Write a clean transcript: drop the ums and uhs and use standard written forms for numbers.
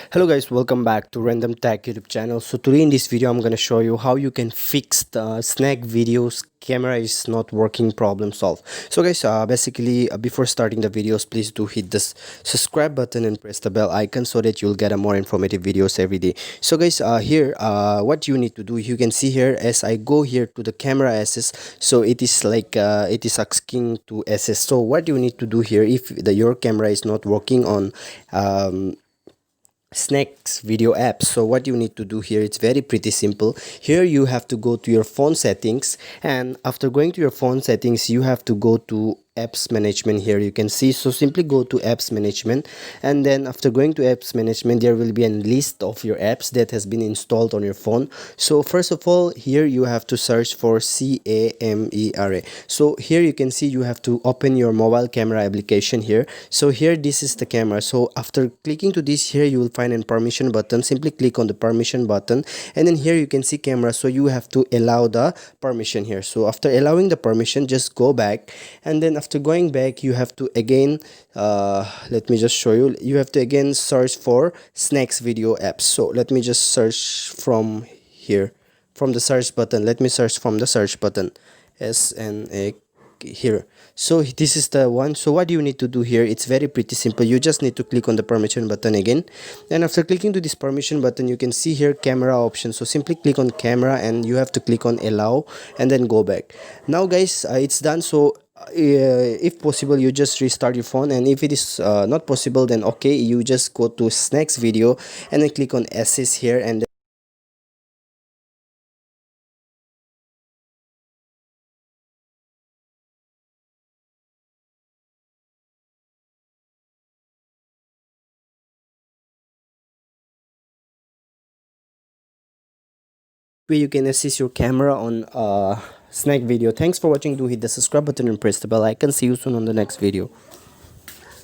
Hello guys, welcome back to Random Tech YouTube channel. So today in this video I'm going to show you how you can fix the snack videos camera is not working problem solve. So guys, basically before starting the videos, please do hit this subscribe button and press the bell icon so that you'll get a more informative videos every day. So guys, here what you need to do, you can see here as I go here to the camera access, so it is like it is asking to access. So what you need to do here, if your camera is not working on snacks video apps, so what you need to do here, it's very pretty simple. Here you have to go to your phone settings, and after going to your phone settings you have to go to apps management. Here you can see, so simply go to apps management, and then after going to apps management there will be a list of your apps that has been installed on your phone. So first of all, here you have to search for camera. So here you can see you have to open your mobile camera application here. So here this is the camera. So after clicking to this, here you will find a permission button. Simply click on the permission button, and then here you can see camera, so you have to allow the permission here. So after allowing the permission, just go back, and then after going back you have to again let me just show you, you have to again search for snacks video apps. So let me just search from here, from the search button. Let me search from the search button, SNA here. So this is the one. So what do you need to do here, it's very pretty simple. You just need to click on the permission button again, and after clicking to this permission button you can see here camera option. So simply click on camera and you have to click on allow and then go back. Now guys, it's done. So if possible you just restart your phone, and if it is not possible, then okay, you just go to snacks video and then click on access here, and where you can assist your camera on snack video. Thanks for watching. Do hit the subscribe button and press the bell icon. See you soon on the next video.